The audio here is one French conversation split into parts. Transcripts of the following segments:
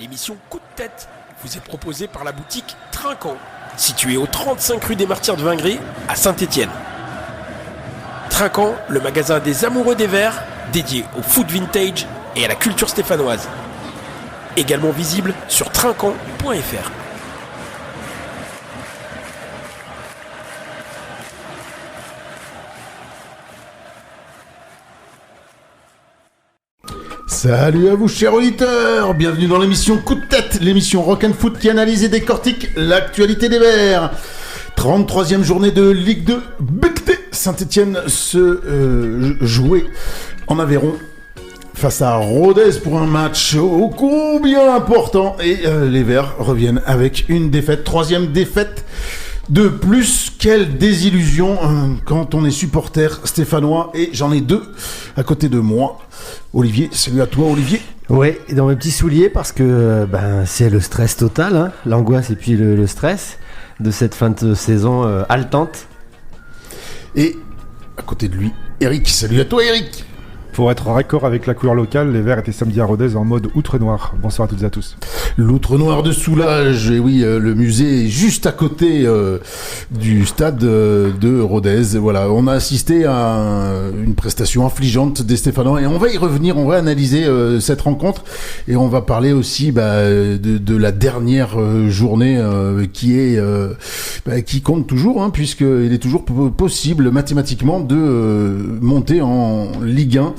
L'émission Coup de tête vous est proposée par la boutique Trinquant, située au 35 rue des Martyrs de Vingry à Saint-Étienne. Trinquant, le magasin des amoureux des verres, dédié au food vintage et à la culture stéphanoise. Également visible sur trinquant.fr. Salut à vous chers auditeurs, bienvenue dans l'émission Coup de tête, l'émission Rock and Foot qui analyse et décortique l'actualité des Verts. 33e journée de Ligue 2, Becté Saint-Étienne se jouait en Aveyron face à Rodez pour un match ô combien important et les Verts reviennent avec une défaite, troisième défaite de plus. Quelle désillusion quand on est supporter stéphanois, et j'en ai deux à côté de moi. Olivier, salut à toi Olivier. Ouais, dans mes petits souliers parce que c'est le stress total, hein, l'angoisse et puis le stress de cette fin de saison haletante. Et à côté de lui, Eric, salut à toi Eric. Pour être en raccord avec la couleur locale, les Verts étaient samedi à Rodez en mode outre noir. Bonsoir à toutes et à tous. L'outre noir de Soulage, et oui, le musée est juste à côté du stade de Rodez. Voilà, on a assisté à une prestation affligeante des Stéphanois et on va y revenir, on va analyser cette rencontre et on va parler aussi de la dernière journée qui compte toujours, hein, puisqu'il est toujours possible mathématiquement de monter en Ligue 1.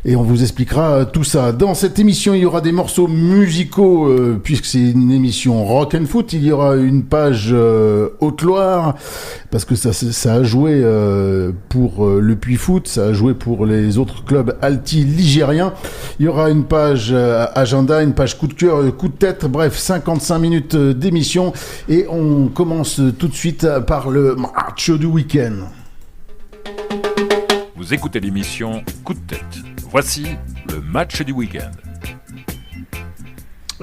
Et on vous expliquera tout ça. Dans cette émission, il y aura des morceaux musicaux, puisque c'est une émission rock and foot. Il y aura une page Haute-Loire, parce que ça a joué pour le Puy Foot, ça a joué pour les autres clubs alti-ligériens. Il y aura une page agenda, une page coup de cœur, coup de tête, bref, 55 minutes d'émission. Et on commence tout de suite par le match du week-end. Vous écoutez l'émission Coup de tête. Voici le match du week-end.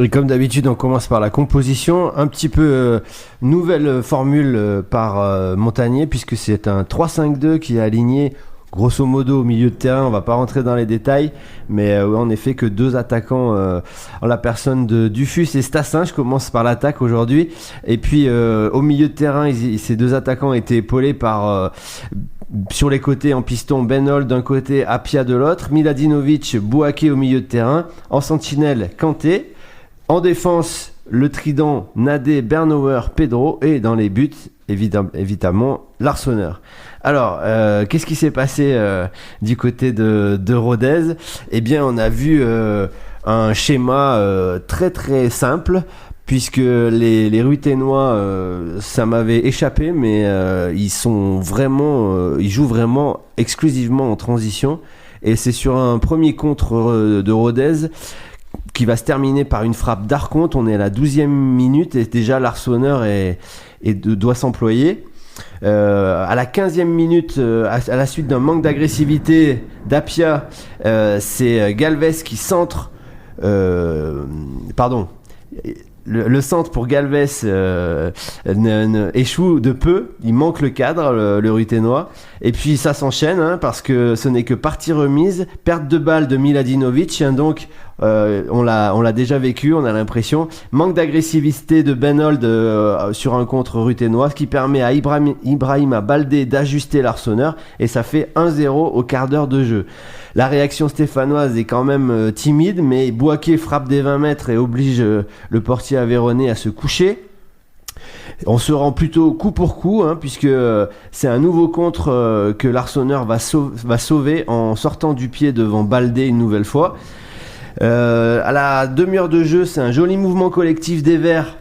Et comme d'habitude, on commence par la composition. Un petit peu nouvelle formule par Montagnier, puisque c'est un 3-5-2 qui est aligné grosso modo au milieu de terrain. On va pas rentrer dans les détails, mais en effet que deux attaquants en la personne de Dufus et Stassin. Je commence par l'attaque aujourd'hui. Et puis au milieu de terrain, ces deux attaquants étaient épaulés par... sur les côtés en piston, Benol d'un côté, Apia de l'autre, Miladinovic, Bouaké au milieu de terrain, en sentinelle, Kanté, en défense, le trident, Nadé, Bernauer, Pedro, et dans les buts, évidemment, l'Arseneur. Alors, qu'est-ce qui s'est passé du côté de Rodez ? Eh bien, on a vu un schéma très très simple, puisque les Ruténois, ça m'avait échappé, mais ils jouent vraiment exclusivement en transition, et c'est sur un premier contre de Rodez qui va se terminer par une frappe d'Arconte. On est à la 12e minute et déjà l'Arseneur doit s'employer. À la 15e minute, à la suite d'un manque d'agressivité d'Apia, c'est Galvez qui centre. Le centre pour Galvez échoue de peu, il manque le cadre, le Ruténois, et puis ça s'enchaîne, hein, parce que ce n'est que partie remise, perte de balle de Miladinovic, hein, donc on l'a déjà vécu, on a l'impression, manque d'agressivité de Benold sur un contre Ruténois, ce qui permet à Ibrahima Baldé d'ajuster l'Arseneur, et ça fait 1-0 au quart d'heure de jeu. La réaction stéphanoise est quand même timide, mais Bouaké frappe des 20 mètres et oblige le portier aveyronnais à se coucher. On se rend plutôt coup pour coup, hein, puisque c'est un nouveau contre que l'Arseneur va sauver en sortant du pied devant Baldé une nouvelle fois. À la demi-heure de jeu, c'est un joli mouvement collectif des Verts.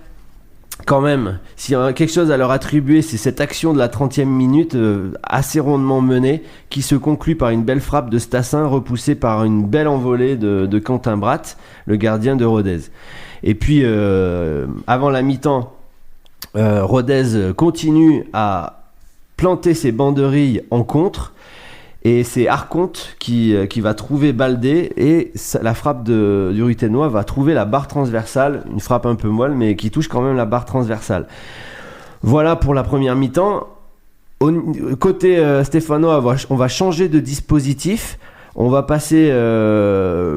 Quand même, s'il y a quelque chose à leur attribuer, c'est cette action de la 30e minute assez rondement menée, qui se conclut par une belle frappe de Stassin repoussée par une belle envolée de Quentin Bratt, le gardien de Rodez. Et puis avant la mi-temps, Rodez continue à planter ses banderilles en contre, et c'est Arconte qui va trouver Baldé, et la frappe du Ruténois va trouver la barre transversale, une frappe un peu molle mais qui touche quand même la barre transversale. Voilà pour la première mi-temps. Côté stéphanois, on va changer de dispositif. On va passer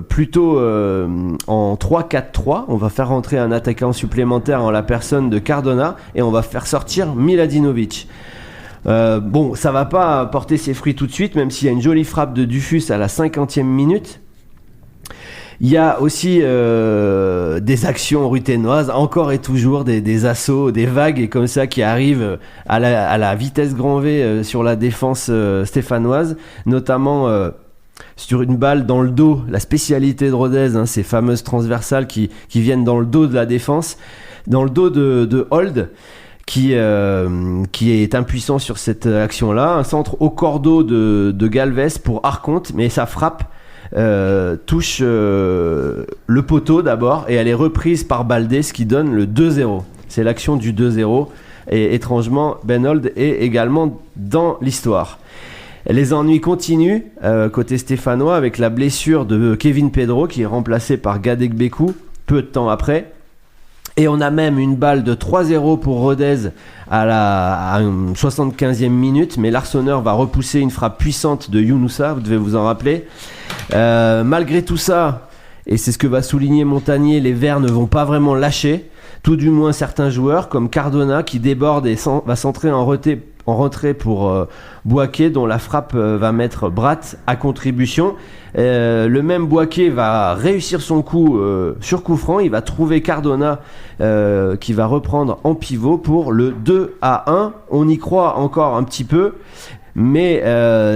plutôt en 3-4-3. On va faire rentrer un attaquant supplémentaire en la personne de Cardona et on va faire sortir Miladinovic. Bon, ça va pas porter ses fruits tout de suite, même s'il y a une jolie frappe de Dufus à la 50e minute. Il y a aussi des actions ruthénoises, encore et toujours des assauts, des vagues et comme ça qui arrivent à la vitesse grand V sur la défense stéphanoise, notamment sur une balle dans le dos, la spécialité de Rodez, ces fameuses transversales qui viennent dans le dos de la défense, dans le dos de Hold, qui est impuissant sur cette action-là. Un centre au cordeau de Galvez pour Arconte, mais sa frappe touche le poteau d'abord et elle est reprise par Baldé, ce qui donne le 2-0. C'est l'action du 2-0 et étrangement Ben Hold est également dans l'histoire. Les ennuis continuent côté stéphanois avec la blessure de Kevin Pedro qui est remplacé par Gadegbekou peu de temps après. Et on a même une balle de 3-0 pour Rodez à une 75e minute, mais l'Arseneur va repousser une frappe puissante de Younoussa, vous devez vous en rappeler. Malgré tout ça, et c'est ce que va souligner Montagnier, les Verts ne vont pas vraiment lâcher, tout du moins certains joueurs comme Cardona qui déborde et va centrer en rentrée pour Boaké, dont la frappe va mettre Bratt à contribution. Le même Boaké va réussir son coup sur coup franc. Il va trouver Cardona qui va reprendre en pivot pour le 2-1. On y croit encore un petit peu, mais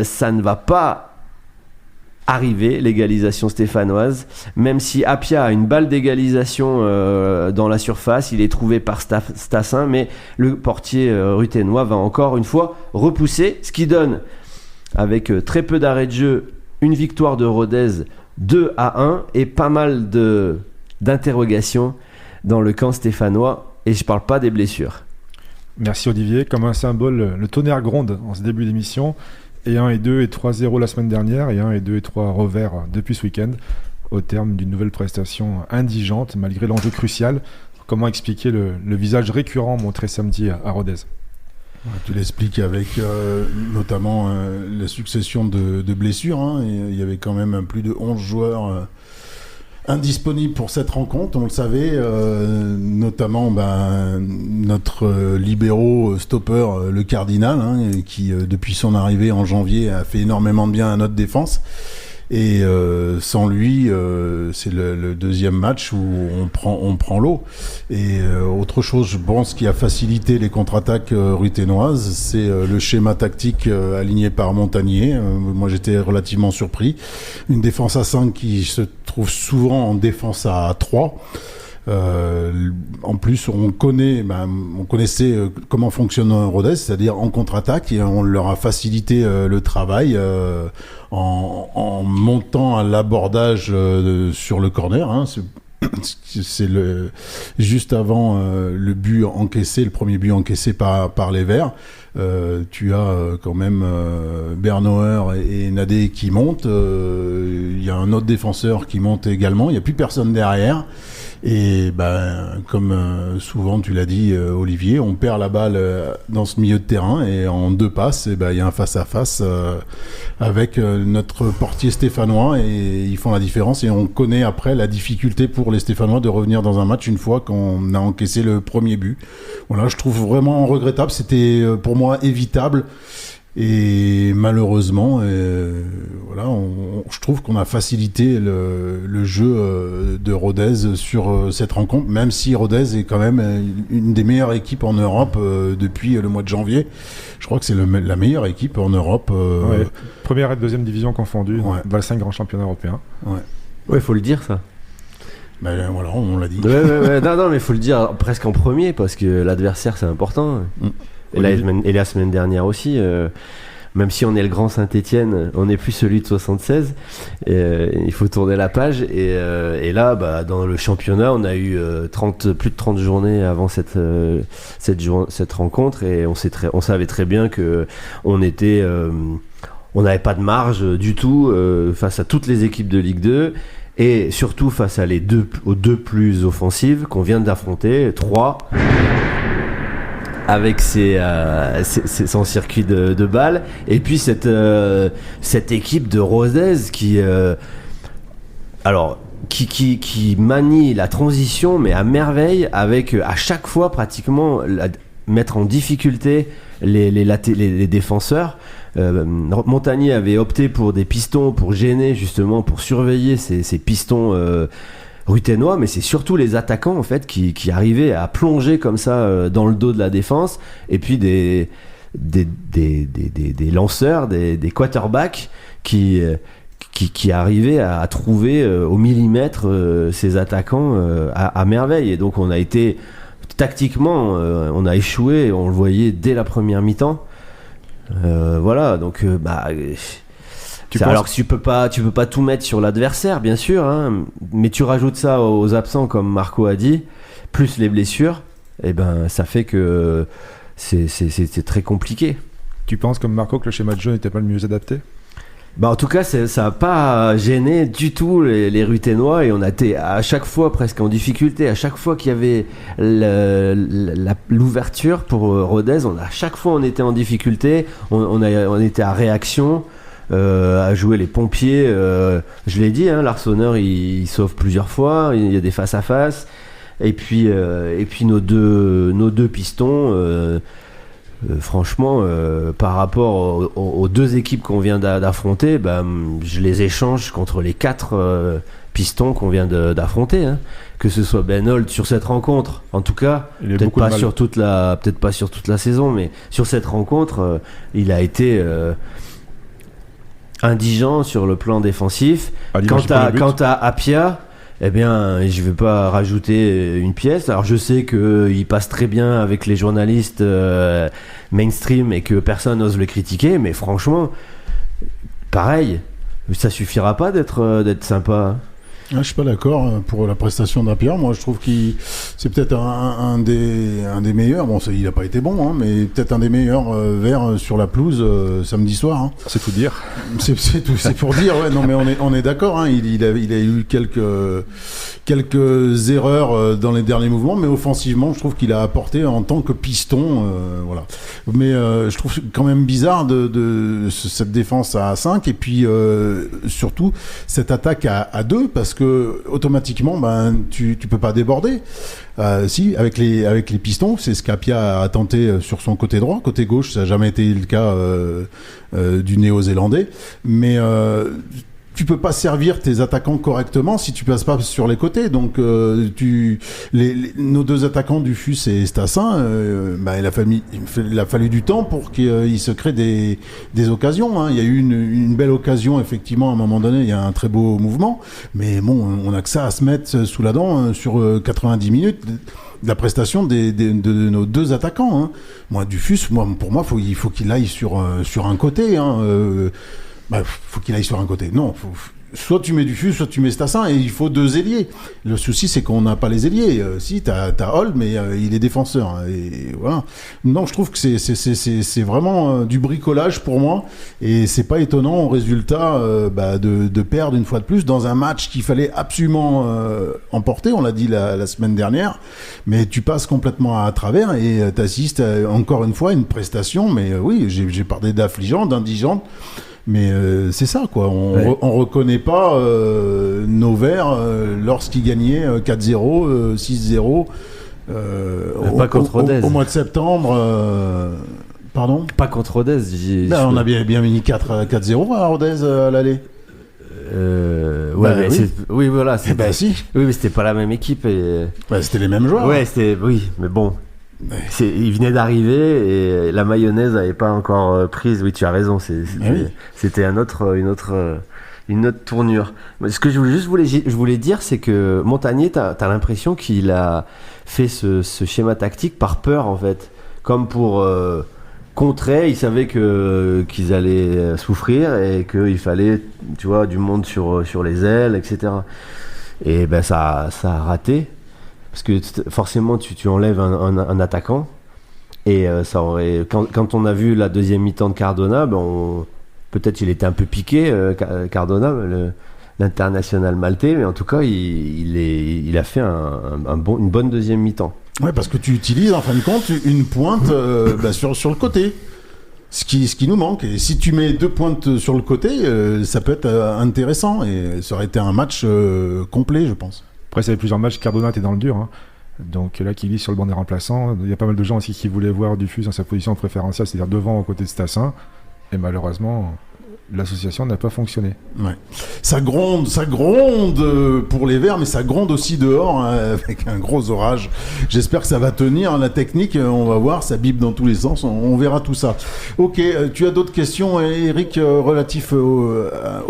ça ne va pas arriver, l'égalisation stéphanoise. Même si Apia a une balle d'égalisation dans la surface, il est trouvé par Stassin, mais le portier ruthénois va encore une fois repousser, ce qui donne, avec très peu d'arrêt de jeu, une victoire de Rodez 2-1 et pas mal d'interrogations dans le camp stéphanois, et je parle pas des blessures. Merci Olivier. Comme un symbole, le tonnerre gronde en ce début d'émission. Et 1 et 2 et 3-0 la semaine dernière, et 1 et 2 et 3 revers depuis ce week-end, au terme d'une nouvelle prestation indigente malgré l'enjeu crucial. Comment expliquer le visage récurrent montré samedi à Rodez ? Tu l'expliques avec notamment la succession de blessures. Et il y avait quand même plus de 11 joueurs indisponibles pour cette rencontre, on le savait, notamment notre libéro stopper, le Cardinal, qui depuis son arrivée en janvier a fait énormément de bien à notre défense. Et sans lui, c'est le deuxième match où on prend l'eau. Et autre chose, je pense, qui a facilité les contre-attaques ruthénoises, c'est le schéma tactique aligné par Montagnier. Moi, j'étais relativement surpris. Une défense à 5 qui se trouve souvent en défense à 3. En plus, on connaissait comment fonctionne Rodez, c'est-à-dire en contre-attaque, et on leur a facilité le travail en montant à l'abordage sur le corner. C'est juste avant le but encaissé, le premier but encaissé par les Verts. Tu as quand même Bernauer et Nadé qui montent. Il y a un autre défenseur qui monte également. Il n'y a plus personne derrière. Et comme souvent tu l'as dit, Olivier, on perd la balle dans ce milieu de terrain et en 2 passes, il y a un face-à-face avec notre portier stéphanois et ils font la différence. Et on connaît après la difficulté pour les Stéphanois de revenir dans un match une fois qu'on a encaissé le premier but. Voilà, je trouve vraiment regrettable. C'était pour moi évitable. Et malheureusement, je trouve qu'on a facilité le jeu de Rodez sur cette rencontre, même si Rodez est quand même une des meilleures équipes en Europe depuis le mois de janvier. Je crois que c'est la meilleure équipe en Europe. Première et deuxième division confondues, dans les 5 grands championnats européens. Ouais, faut le dire ça. Voilà, on l'a dit. Ouais. Non, mais faut le dire presque en premier parce que l'adversaire c'est important. Et la semaine dernière aussi, même si on est le grand Saint-Étienne, on n'est plus celui de 76. Il faut tourner la page. Et là, dans le championnat, on a eu plus de 30 journées avant cette rencontre, et on savait très bien que on n'avait pas de marge du tout face à toutes les équipes de Ligue 2. Et surtout face aux deux plus offensives qu'on vient d'affronter, 3. avec son circuit de balles, et puis cette équipe de Rodez qui manie la transition mais à merveille, avec à chaque fois pratiquement mettre en difficulté les défenseurs. Montagnier avait opté pour des pistons pour gêner, justement, pour surveiller ces pistons ruthénois, mais c'est surtout les attaquants en fait qui arrivaient à plonger comme ça dans le dos de la défense, et puis des lanceurs, des quarterbacks qui arrivaient à trouver au millimètre ces attaquants à merveille. Et donc on a été tactiquement, on a échoué, on le voyait dès la première mi-temps. Voilà, donc alors que tu peux pas tout mettre sur l'adversaire, bien sûr, hein, mais tu rajoutes ça aux absents, comme Marco a dit, plus les blessures, et ben ça fait que c'est très compliqué. Tu penses comme Marco que le schéma de jeu n'était pas le mieux adapté ? En tout cas, ça n'a pas gêné du tout les Ruthénois, et on a été à chaque fois presque en difficulté. À chaque fois qu'il y avait l'ouverture pour Rodez, à chaque fois on était en difficulté, on était à réaction, à jouer les pompiers. Je l'ai dit, hein, l'Arseneur il sauve plusieurs fois, il y a des face à face, et puis nos deux pistons. Franchement, par rapport aux deux équipes qu'on vient d'affronter, je les échange contre les 4 pistons qu'on vient d'affronter, hein. Que ce soit Ben Holt sur cette rencontre, en tout cas, peut-être pas sur toute la saison, mais sur cette rencontre, il a été indigent sur le plan défensif. Quant à Apia, eh bien, je vais pas rajouter une pièce. Alors, je sais qu'il passe très bien avec les journalistes mainstream et que personne n'ose le critiquer, mais franchement, pareil, ça suffira pas d'être sympa. Je suis pas d'accord pour la prestation d'Apia. Moi, je trouve qu'il c'est peut-être un des meilleurs. Bon, il a pas été bon, hein, mais peut-être un des meilleurs verts sur la pelouse samedi soir. Hein. C'est tout dire. C'est tout. C'est pour dire. Ouais, non, mais on est d'accord. Hein, il a eu quelques erreurs dans les derniers mouvements, mais offensivement, je trouve qu'il a apporté en tant que piston. Voilà. Mais je trouve quand même bizarre de cette défense à 5, et puis surtout cette attaque à 2, parce que automatiquement tu peux pas déborder. Si, avec les pistons, c'est ce qu'Apia a tenté sur son côté droit. Côté gauche, ça n'a jamais été le cas du néo-zélandais, mais tu peux pas servir tes attaquants correctement si tu passes pas sur les côtés. Donc nos deux attaquants, Dufus et Stassin, il a fallu du temps pour qu'ils se créent des occasions, hein. Il y a eu une belle occasion, effectivement, à un moment donné, il y a un très beau mouvement, mais bon, on a que ça à se mettre sous la dent sur 90 minutes de la prestation de nos deux attaquants, hein. Moi, Dufus, pour moi, il faut qu'il aille sur un côté, hein. Faut qu'il aille sur un côté. Non, soit tu mets Dufus, soit tu mets Stassin, et il faut 2 ailiers. Le souci, c'est qu'on n'a pas les ailiers. Si, t'as Holt, mais il est défenseur, hein, et voilà. Non, je trouve que c'est vraiment du bricolage pour moi, et c'est pas étonnant au résultat de perdre une fois de plus dans un match qu'il fallait absolument emporter. On l'a dit la semaine dernière, mais tu passes complètement à travers et t'assistes encore une fois à une prestation. Mais oui, j'ai parlé d'affligeante, d'indigente. Mais c'est ça, quoi. On reconnaît pas nos Verts lorsqu'ils gagnaient 4-0, 6-0 pas contre Rodez. Au mois de septembre. Pardon ? Pas contre Rodez. On a bien mis 4-0 à Rodez à l'aller. Oui, voilà. Si. Oui, mais c'était pas la même équipe. C'était les mêmes joueurs. Ouais, oui, mais bon. Il venait d'arriver et la mayonnaise n'avait pas encore prise. Oui, tu as raison. C'était une autre tournure. Ce que je voulais dire, c'est que Montagnier, t'as l'impression qu'il a fait ce schéma tactique par peur, en fait, comme pour contrer. Il savait qu'ils allaient souffrir et qu'il fallait, tu vois, du monde sur les ailes, etc. Et ça a raté. Parce que forcément, tu enlèves un attaquant, et ça aurait. Quand on a vu la deuxième mi-temps de Cardona, peut-être il était un peu piqué, Cardona, l'international maltais, mais en tout cas, il a fait une bonne deuxième mi-temps. Ouais, parce que tu utilises en fin de compte une pointe sur le côté. Ce qui nous manque. Et si tu mets 2 pointes sur le côté, ça peut être intéressant. Et ça aurait été un match complet, je pense. Après, ça fait plusieurs matchs, Cardona était dans le dur. Hein. Donc là, qui glisse sur le banc des remplaçants. Il y a pas mal de gens aussi qui voulaient voir Dufus dans sa position préférentielle, c'est-à-dire devant, aux côtés de Stassin. Et malheureusement, l'association n'a pas fonctionné. Ouais. Ça gronde pour les Verts, mais ça gronde aussi dehors, hein, avec un gros orage. J'espère que ça va tenir. La technique, on va voir, ça bipe dans tous les sens. On verra tout ça. Ok, tu as d'autres questions, Eric, relatifs au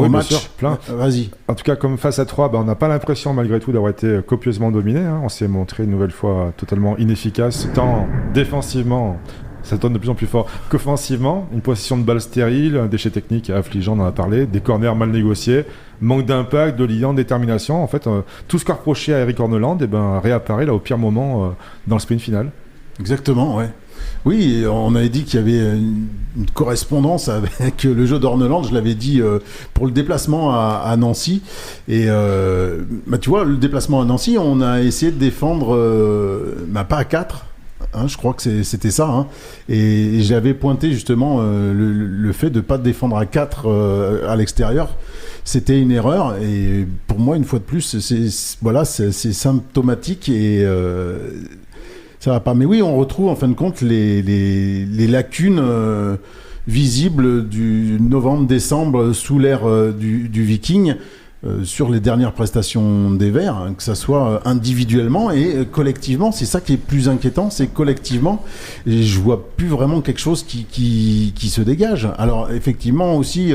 match? Bien sûr, plein. Vas-y. En tout cas, comme face à 3, on n'a pas l'impression, malgré tout, d'avoir été copieusement dominé. Hein. On s'est montré une nouvelle fois totalement inefficace, tant défensivement. Ça tourne de plus en plus fort qu'offensivement. Une possession de balle stérile, un déchet technique affligeant, on en a parlé, des corners mal négociés, manque d'impact, de liant, de détermination. En fait, tout ce qu'a reproché à Eric Horneland réapparaît là au pire moment dans le sprint final. Exactement, ouais. Oui, on avait dit qu'il y avait une correspondance avec le jeu d'Horneland, je l'avais dit pour le déplacement à Nancy. Et tu vois, le déplacement à Nancy, on a essayé de défendre, pas à 4. Hein, je crois que c'était ça. Hein. Et j'avais pointé justement le fait de ne pas défendre à 4 à l'extérieur. C'était une erreur. Et pour moi, une fois de plus, c'est symptomatique et ça va pas. Mais oui, on retrouve en fin de compte les lacunes visibles du novembre-décembre sous l'ère du Viking. Sur les dernières prestations des Verts, hein, que ça soit individuellement et collectivement, c'est ça qui est plus inquiétant, c'est collectivement, et je vois plus vraiment quelque chose qui se dégage. Alors effectivement aussi,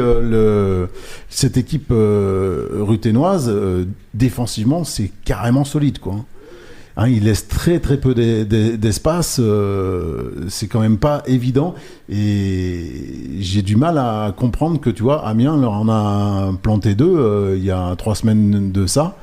cette équipe ruthénoise, défensivement, c'est carrément solide, quoi. Hein, il laisse très très peu d'espace, c'est quand même pas évident et j'ai du mal à comprendre que tu vois Amiens leur en a planté 2 il y a 3 semaines de ça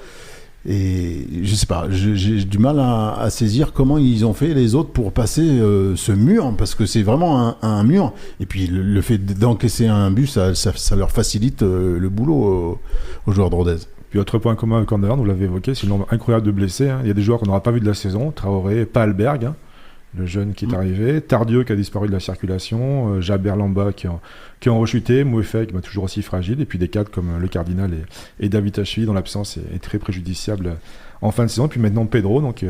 et je sais pas, j'ai du mal à saisir comment ils ont fait les autres pour passer ce mur parce que c'est vraiment un mur et puis le fait d'encaisser un but ça leur facilite le boulot aux joueurs de Rodez. Puis autre point commun avec Horneland, vous l'avez évoqué, c'est le nombre incroyable de blessés. Hein. Il y a des joueurs qu'on n'aura pas vu de la saison. Traoré, Palberg, hein, le jeune qui est arrivé. Tardieu qui a disparu de la circulation. Jaber Lamba qui ont rechuté. Mouefek, toujours aussi fragile. Et puis des cadres comme le Cardinal et David Tacheville, dont l'absence est très préjudiciable en fin de saison. Et puis maintenant Pedro, donc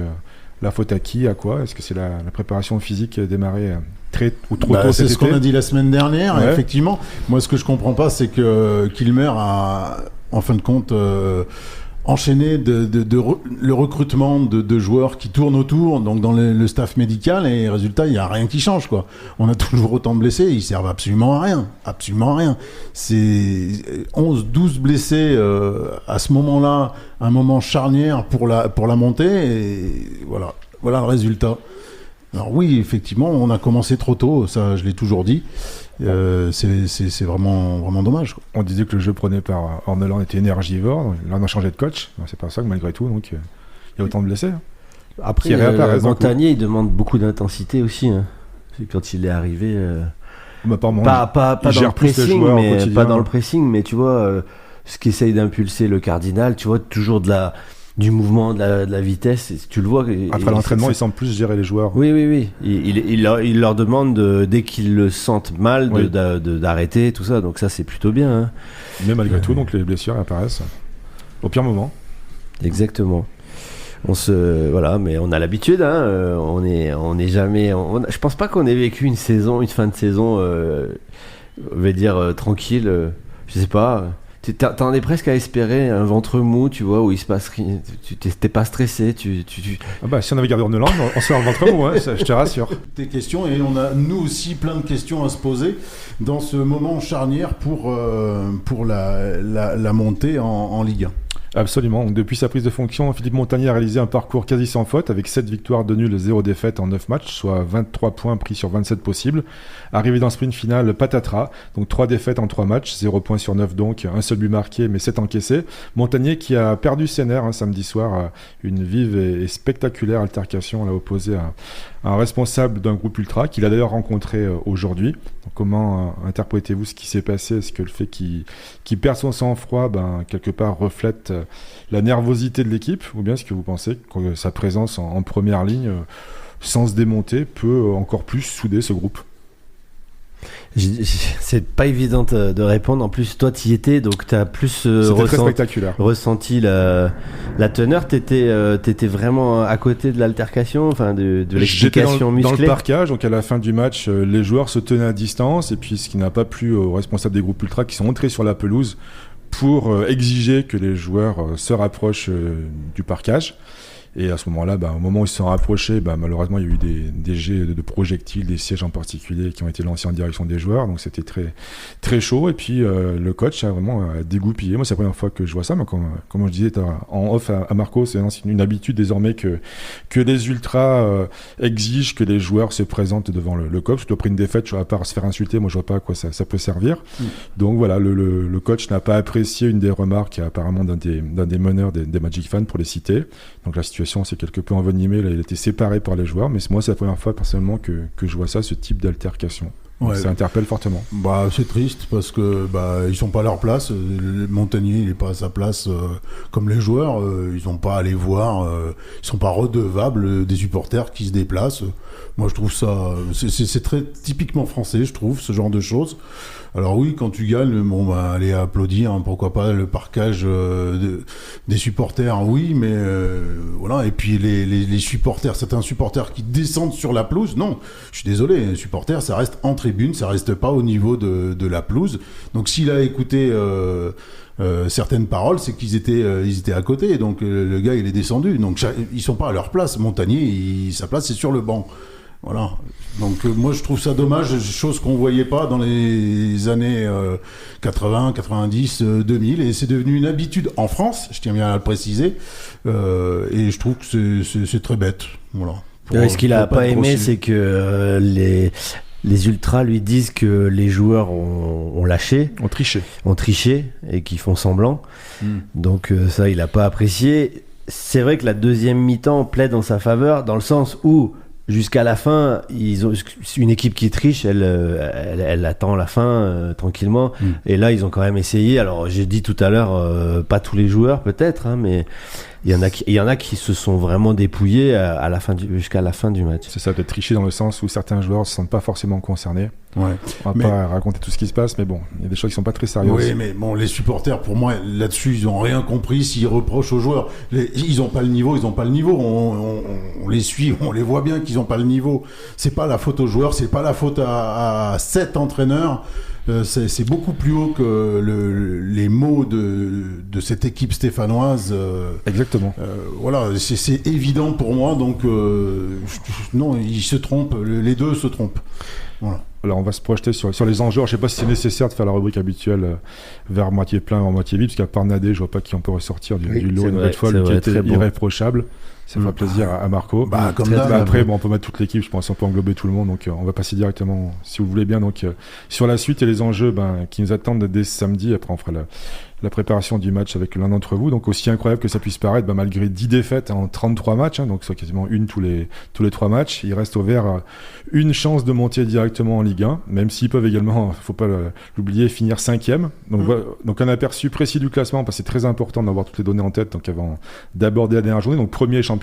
la faute à qui, à quoi? Est-ce que c'est la préparation physique démarrée très ou trop tôt c'est ce qu'on a dit la semaine dernière. Ouais. Effectivement, moi ce que je comprends pas, c'est que Kilmer a en fin de compte enchaîné le recrutement de joueurs qui tournent autour, donc dans le staff médical, et résultat, il n'y a rien qui change, quoi. On a toujours autant de blessés, ils servent absolument à rien. C'est 11-12 blessés à ce moment-là, un moment charnière pour la montée, et voilà le résultat. Alors oui, effectivement, on a commencé trop tôt, ça je l'ai toujours dit. C'est vraiment dommage, quoi. On disait que le jeu prôné par Horneland était énergivore. Là, on a changé de coach. C'est pas ça que malgré tout, donc il y a autant de blessés. Hein. Après, Montagnier, il demande beaucoup d'intensité aussi. Hein. Quand il est arrivé, pas dans le pressing, pas dans le pressing, mais tu vois, ce qu'essaye d'impulser le Cardinal, tu vois, toujours du mouvement, de la vitesse, tu le vois. Après l'entraînement, il semble plus gérer les joueurs. Oui. Il leur demande, dès qu'ils le sentent mal, d'arrêter, tout ça. Donc ça, c'est plutôt bien. Hein. Mais malgré tout, donc les blessures apparaissent au pire moment. Exactement. Mais on a l'habitude. Hein. On est jamais. Je pense pas qu'on ait vécu une fin de saison, on va dire tranquille. Je sais pas. T'en es presque à espérer un ventre mou, tu vois, où il se passe rien. T'es pas stressé. Si on avait gardé Horneland, on serait en ventre mou, hein, je te rassure. Tes questions, et on a nous aussi plein de questions à se poser dans ce moment charnière pour la montée en Ligue 1. Absolument. Donc, depuis sa prise de fonction, Philippe Montagnier a réalisé un parcours quasi sans faute avec 7 victoires, 2 nuls, 0 défaites en 9 matchs, soit 23 points pris sur 27 possibles. Arrivé dans le sprint final, patatras, donc 3 défaites en 3 matchs, 0 points sur 9 donc, un seul but marqué mais 7 encaissés. Montagnier qui a perdu ses nerfs samedi soir, une vive et spectaculaire altercation l'a opposé à un responsable d'un groupe ultra qu'il a d'ailleurs rencontré aujourd'hui. Donc, comment interprétez-vous ce qui s'est passé? Est-ce que le fait qu'il perde son sang-froid, quelque part reflète la nervosité de l'équipe, ou bien est-ce que vous pensez que sa présence en première ligne, sans se démonter, peut encore plus souder ce groupe? C'est pas évident de répondre. En plus, toi, t'y étais, donc t'as plus très spectaculaire. Ressenti la teneur. T'étais vraiment à côté de l'altercation, enfin de l'explication musclée. Dans le parquage, donc à la fin du match, les joueurs se tenaient à distance, et puis ce qui n'a pas plu aux responsables des groupes ultra qui sont entrés sur la pelouse pour exiger que les joueurs se rapprochent du parquage. Et à ce moment-là, au moment où ils se sont rapprochés, malheureusement, il y a eu des jets de projectiles, des sièges en particulier qui ont été lancés en direction des joueurs. Donc c'était très, très chaud. Et puis le coach a vraiment dégoupillé. Moi, c'est la première fois que je vois ça. Mais comme je disais en off à Marco, c'est une habitude désormais que les ultras exigent que les joueurs se présentent devant le coach. Surtout après une défaite, à part se faire insulter, moi je vois pas à quoi ça peut servir. Donc voilà, le coach n'a pas apprécié une des remarques apparemment d'un des meneurs des Magic Fans, pour les citer. Donc la situation s'est quelque peu envenimée, là, il a été séparé par les joueurs, mais moi c'est la première fois personnellement que je vois ça, ce type d'altercation. Ouais. Ça interpelle fortement. C'est triste parce que ils sont pas à leur place. Le Montagnier, il est pas à sa place comme les joueurs. Ils ont pas à aller voir. Ils sont pas redevables des supporters qui se déplacent. Moi, je trouve ça, c'est très typiquement français, je trouve, ce genre de choses. Alors oui, quand tu gagnes, aller applaudir, pourquoi pas le parquage des supporters, oui, mais voilà. Et puis les supporters, certains supporters qui descendent sur la pelouse, non, je suis désolé, les supporters, ça reste en tribune, ça reste pas au niveau de la pelouse. Donc s'il a écouté certaines paroles, c'est qu'ils étaient à côté, donc le gars il est descendu, donc ils sont pas à leur place. Montagnier, sa place c'est sur le banc. Voilà. Donc moi je trouve ça dommage, chose qu'on voyait pas dans les années 80, 90, 2000, et c'est devenu une habitude en France, je tiens bien à le préciser, et je trouve que c'est très bête. Voilà. Ce qu'il a pas aimé, c'est que les ultras lui disent que les joueurs ont lâché, ont triché et qu'ils font semblant. Donc ça il a pas apprécié. C'est vrai que la deuxième mi-temps plaide en sa faveur, dans le sens où jusqu'à la fin, ils ont une équipe qui triche, elle attend la fin tranquillement. Et là, ils ont quand même essayé. Alors, j'ai dit tout à l'heure, pas tous les joueurs peut-être, mais il y en a qui se sont vraiment dépouillés jusqu'à la fin du match. C'est ça, peut-être tricher dans le sens où certains joueurs ne se sentent pas forcément concernés. Ouais. On va pas raconter tout ce qui se passe, mais bon, il y a des choses qui sont pas très sérieuses. Oui, mais bon, les supporters, pour moi, là-dessus, ils ont rien compris. S'ils reprochent aux joueurs, ils ont pas le niveau, on les suit, on les voit bien qu'ils ont pas le niveau. C'est pas la faute aux joueurs, c'est pas la faute à 7 entraîneurs. C'est beaucoup plus haut que les mots de cette équipe stéphanoise. Exactement. Voilà, c'est évident pour moi. Donc non, ils se trompent. Les deux se trompent. Voilà. Alors on va se projeter sur les enjeux. Je ne sais pas si c'est nécessaire de faire la rubrique habituelle vers moitié plein ou moitié vide, parce qu'à part Nadé, je vois pas qui on peut ressortir du lot une nouvelle fois, qui était irréprochable. Ça fera plaisir à Marco. Après, on peut mettre toute l'équipe, je pense, on peut englober tout le monde, donc on va passer directement, si vous voulez bien, donc sur la suite et les enjeux qui nous attendent dès samedi. Après, on fera la préparation du match avec l'un d'entre vous. Donc aussi incroyable que ça puisse paraître, malgré 10 défaites en 33 matchs, donc soit quasiment une tous les 3 matchs, il reste au Vert une chance de monter directement en Ligue 1, même s'ils peuvent également, faut pas l'oublier, finir 5e. Donc un aperçu précis du classement, parce que c'est très important d'avoir toutes les données en tête, donc avant d'aborder la dernière journée. Donc premier champion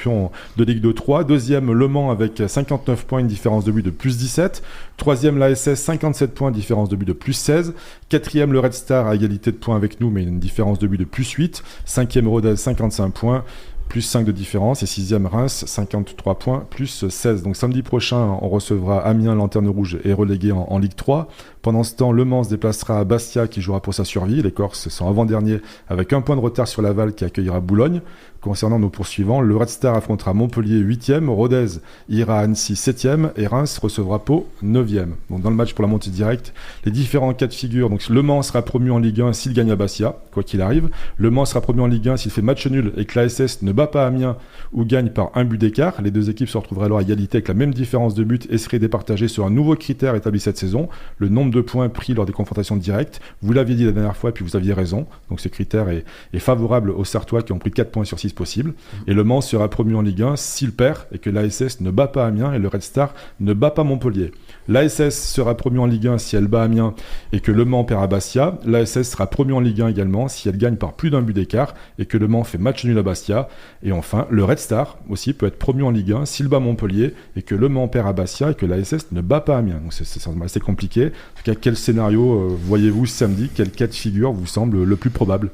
de Ligue 2-3, deuxième Le Mans avec 59 points, une différence de but de plus 17, troisième l'ASS 57 points, différence de but de plus 16, quatrième le Red Star à égalité de points avec nous, mais une différence de but de plus 8, cinquième Rodez 55 points, plus 5 de différence, et 6e Reims 53 points, plus 16. Donc samedi prochain, on recevra Amiens, Lanterne Rouge, et relégué en Ligue 3. Pendant ce temps, Le Mans se déplacera à Bastia, qui jouera pour sa survie. Les Corses sont avant-derniers, avec un point de retard sur Laval, qui accueillera Boulogne. Concernant nos poursuivants, le Red Star affrontera Montpellier 8e, Rodez ira à Annecy 7e, et Reims recevra Pau 9e. Donc dans le match pour la montée directe, les différents cas de figure. Donc Le Mans sera promu en Ligue 1 s'il gagne à Bastia, quoi qu'il arrive. Le Mans sera promu en Ligue 1 s'il fait match nul et que l'ASS ne bat pas Amiens ou gagne par un but d'écart. Les deux équipes se retrouveraient alors à égalité avec la même différence de but et seraient départagées sur un nouveau critère établi cette saison, le nombre de 2 points pris lors des confrontations directes. Vous l'aviez dit la dernière fois, et puis vous aviez raison. Donc ce critère est favorable aux Sartois qui ont pris 4 points sur 6 possibles. Et Le Mans sera promu en Ligue 1 s'il perd et que l'ASS ne bat pas Amiens et le Red Star ne bat pas Montpellier. L'ASS sera promu en Ligue 1 si elle bat Amiens et que Le Mans perd à Bastia. L'ASS sera promu en Ligue 1 également si elle gagne par plus d'un but d'écart et que Le Mans fait match nul à Bastia. Et enfin, le Red Star aussi peut être promu en Ligue 1 s'il bat Montpellier et que Le Mans perd à Bastia et que l'ASS ne bat pas Amiens. Donc c'est assez compliqué. En tout cas, quel scénario voyez-vous samedi? Quel cas de figure vous semble le plus probable?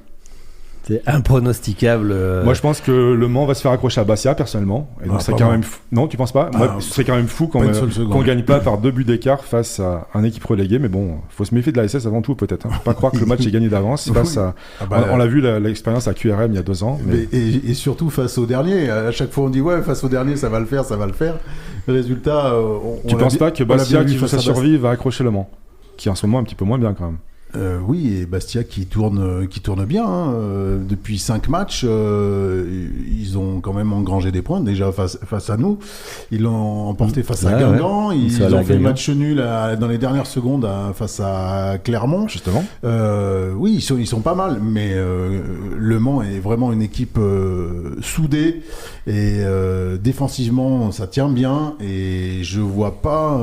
C'est impronosticable. Moi, je pense que Le Mans va se faire accrocher à Bastia, personnellement. Et donc, c'est quand même fou. Non, tu penses pas? Moi, ce serait quand même fou qu'on gagne pas par 2 buts d'écart face à un équipe reléguée. Mais bon, faut se méfier de la SS avant tout, peut-être. Faut pas croire que le match est gagné d'avance. Face à... on l'a vu, l'expérience à QRM il y a 2 ans. Mais... Et surtout face au dernier. À chaque fois, on dit ouais, face au dernier, ça va le faire. Résultat, tu penses pas que Bastia, qui joue sa survie, va accrocher Le Mans, qui est en ce moment un petit peu moins bien quand même? Oui, et Bastia qui tourne bien. Depuis 5 matchs, ils ont quand même engrangé des points. Déjà face à nous, ils l'ont emporté face à Guingamp. Ouais. Ils ont fait le match nul dans les dernières secondes face à Clermont. Justement. Oui, ils sont pas mal, mais Le Mans est vraiment une équipe soudée et défensivement, ça tient bien. Et je vois pas.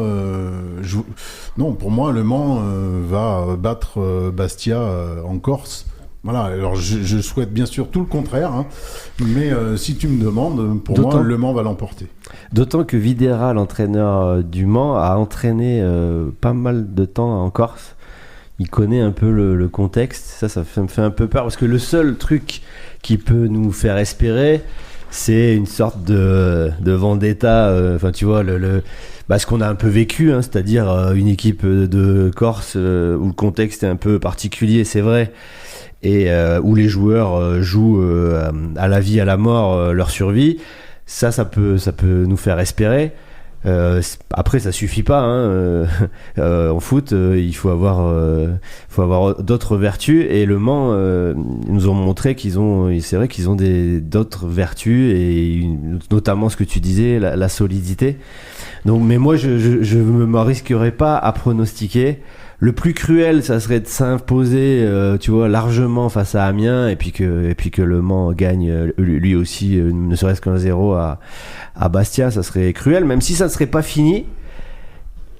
Non, pour moi, Le Mans va battre Bastia en Corse. Voilà, alors je souhaite bien sûr tout le contraire, hein, mais si tu me demandes, pour moi, Le Mans va l'emporter. D'autant que Videra, l'entraîneur du Mans, a entraîné pas mal de temps en Corse. Il connaît un peu le contexte. Ça me fait un peu peur, parce que le seul truc qui peut nous faire espérer, c'est une sorte de vendetta. Enfin, tu vois, ce qu'on a un peu vécu, hein, c'est-à-dire une équipe de Corse où le contexte est un peu particulier, c'est vrai, et où les joueurs jouent à la vie, à la mort, leur survie. Ça peut nous faire espérer. Après, ça suffit pas, hein. En foot, il faut avoir d'autres vertus, et Le Mans ils nous ont montré c'est vrai qu'ils ont d'autres vertus, et notamment ce que tu disais, la solidité. Donc, mais moi, je me risquerais pas à pronostiquer. Le plus cruel, ça serait de s'imposer, tu vois, largement face à Amiens, et puis que Le Mans gagne lui aussi, ne serait-ce qu'un 0 à Bastia. Ça serait cruel, même si ça ne serait pas fini,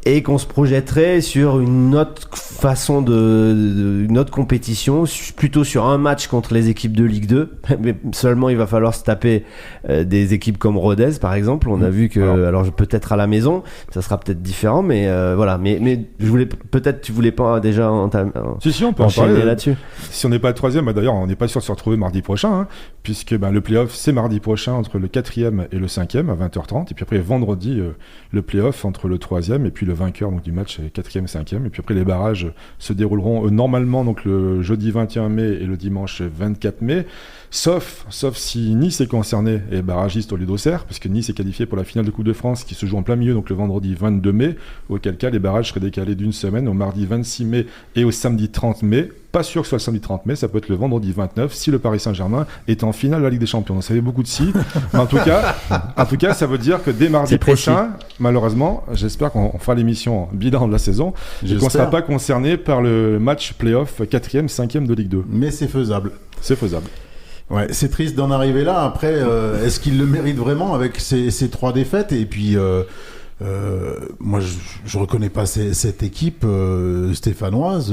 et qu'on se projetterait sur une autre façon une autre compétition, plutôt sur un match contre les équipes de Ligue 2. Mais seulement, il va falloir se taper des équipes comme Rodez, par exemple. On a vu que, alors peut-être à la maison, ça sera peut-être différent, mais voilà. Mais tu voulais pas déjà si, on peut en parler là-dessus. Si on n'est pas 3e, d'ailleurs, on n'est pas sûr de se retrouver mardi prochain, hein, puisque le play-off, c'est mardi prochain entre le 4e et le 5e à 20h30, et puis après vendredi, le play-off entre le 3e et puis le vainqueur donc, du match 4e, 5e, et puis après les barrages se dérouleront normalement donc le jeudi 21 mai et le dimanche 24 mai, sauf si Nice est concerné et barragiste au lieu d'Auxerre, puisque Nice est qualifié pour la finale de Coupe de France qui se joue en plein milieu, donc le vendredi 22 mai, auquel cas les barrages seraient décalés d'une semaine au mardi 26 mai et au samedi 30 mai. Pas sûr que ce soit le samedi 30 mai, ça peut être le vendredi 29 si le Paris Saint-Germain est en finale de la Ligue des Champions. Donc ça fait beaucoup de si. Mais en tout cas, ça veut dire que dès mardi prochain, malheureusement, j'espère qu'on fera l'émission bilan de la saison et qu'on ne sera pas concerné par le match play-off 4e, 5e de Ligue 2. Mais c'est faisable. C'est faisable. Ouais, c'est triste d'en arriver là. Après, est-ce qu'il le mérite vraiment avec ces 3 défaites? Et puis... moi, je reconnais pas cette équipe stéphanoise.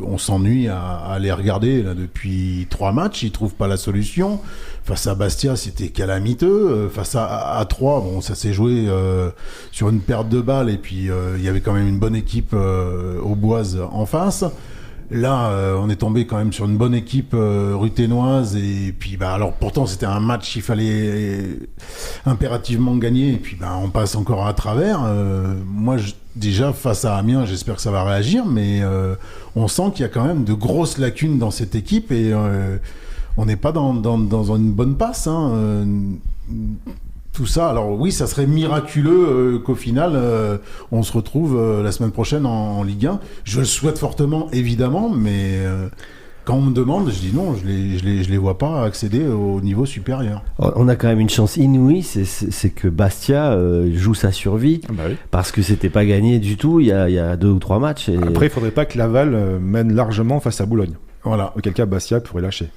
On s'ennuie à les regarder là, depuis 3 matchs. Ils trouvent pas la solution. Face à Bastia, c'était calamiteux. Face à 3, bon, ça s'est joué sur une perte de balles. Et puis, il y avait quand même une bonne équipe auboise en face. Là, on est tombé quand même sur une bonne équipe ruthénoise, et puis alors pourtant c'était un match qu'il fallait impérativement gagner, et puis on passe encore à travers. Moi, déjà face à Amiens, j'espère que ça va réagir, mais on sent qu'il y a quand même de grosses lacunes dans cette équipe, et on n'est pas dans une bonne passe. Hein, tout ça, alors oui, ça serait miraculeux qu'au final on se retrouve la semaine prochaine en Ligue 1. Je le souhaite fortement, évidemment, mais Quand on me demande, je dis non, je les vois pas accéder au niveau supérieur. On a quand même une chance inouïe, c'est que Bastia joue sa survie, Bah oui. parce que c'était pas gagné du tout il y a 2 ou 3 matchs. Et... Après, il faudrait pas que Laval mène largement face à Boulogne. Voilà. Auquel cas, Bastia pourrait lâcher.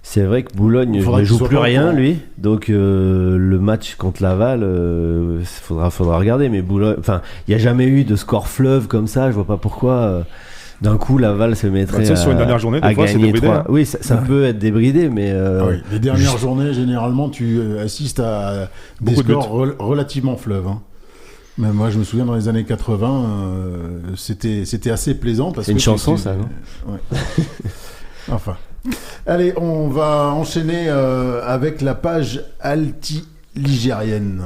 C'est vrai que Boulogne Faudra ne qu'il joue soit plus pas au rien, courant. lui. Donc le match contre Laval, faudra regarder. Mais Boulogne, enfin, il n'y a jamais eu de score fleuve comme ça. Je vois pas pourquoi. D'un coup, Laval se mettrait Bah, tu sais, sur une dernière journée, des à fois, c'est gagner débridé, 3. hein. Oui, ça peut être débridé, mais Ah oui. Les dernières journées, généralement, tu assistes à des Beaucoup de scores relativement fleuves. Hein. Mais moi, je me souviens dans les années 80, c'était assez plaisant. Parce c'est une que chanson, ça, non? Ouais. Enfin. Allez, on va enchaîner avec la page alti-ligérienne.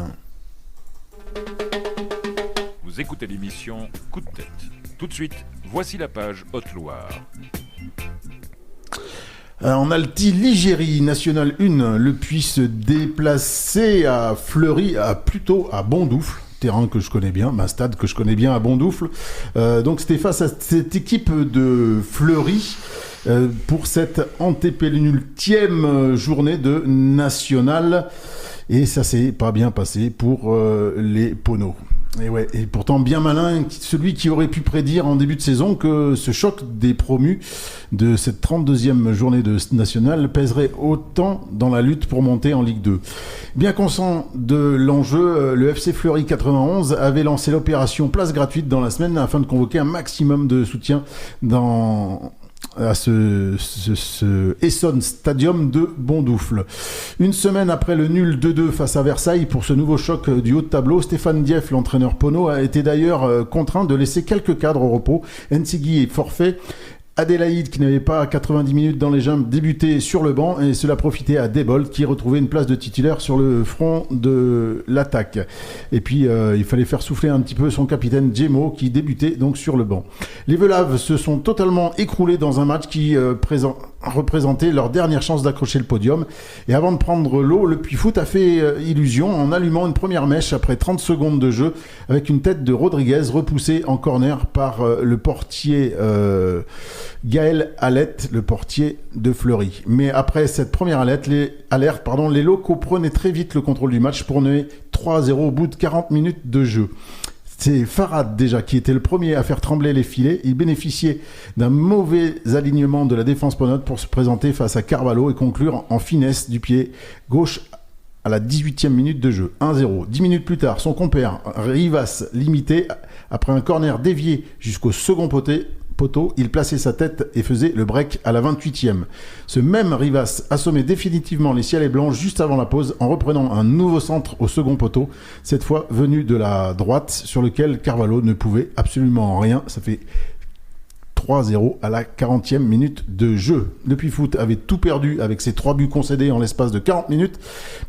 Vous écoutez l'émission Coup de tête. Tout de suite, voici la page Haute-Loire. En Alti-Ligérie, National 1, le Puy se déplaçait à Fleury, plutôt à Bondoufle. Terrain que je connais bien, stade que je connais bien à Bondoufle. Donc c'était face à cette équipe de Fleury pour cette antépénultième journée de National. Et ça s'est pas bien passé pour les Poneaux. Et pourtant bien malin, celui qui aurait pu prédire en début de saison que ce choc des promus de cette 32e journée de National pèserait autant dans la lutte pour monter en Ligue 2. Bien conscient de l'enjeu, le FC Fleury 91 avait lancé l'opération place gratuite dans la semaine afin de convoquer un maximum de soutien à ce Essonne Stadium de Bondoufle. Une semaine après le nul 2-2 face à Versailles pour ce nouveau choc du haut de tableau, Stéphane Dieff, l'entraîneur Pono, a été d'ailleurs contraint de laisser quelques cadres au repos. Nsigui est forfait. Adélaïde, qui n'avait pas 90 minutes dans les jambes, débutait sur le banc et cela profitait à Debold qui retrouvait une place de titulaire sur le front de l'attaque. Et puis il fallait faire souffler un petit peu son capitaine Djemo qui débutait donc sur le banc. Les Velaves se sont totalement écroulés dans un match qui représentait leur dernière chance d'accrocher le podium. Et avant de prendre l'eau, le Puy-Foot a fait illusion en allumant une première mèche après 30 secondes de jeu avec une tête de Rodriguez repoussée en corner par le portier Gaël Alette, le portier de Fleury. Mais après cette première alerte, les locaux prenaient très vite le contrôle du match pour mener 3-0 au bout de 40 minutes de jeu. C'est Farad déjà qui était le premier à faire trembler les filets. Il bénéficiait d'un mauvais alignement de la défense ponote pour se présenter face à Carvalho et conclure en finesse du pied gauche à la 18e minute de jeu. 1-0. 10 minutes plus tard, son compère Rivas l'imitait après un corner dévié jusqu'au second poteau, il plaçait sa tête et faisait le break à la 28e. Ce même Rivas assommait définitivement les ciels et blancs juste avant la pause en reprenant un nouveau centre au second poteau, cette fois venu de la droite sur lequel Carvalho ne pouvait absolument rien. Ça fait 3-0 à la 40e minute de jeu. Le Puy-Foot avait tout perdu avec ses 3 buts concédés en l'espace de 40 minutes,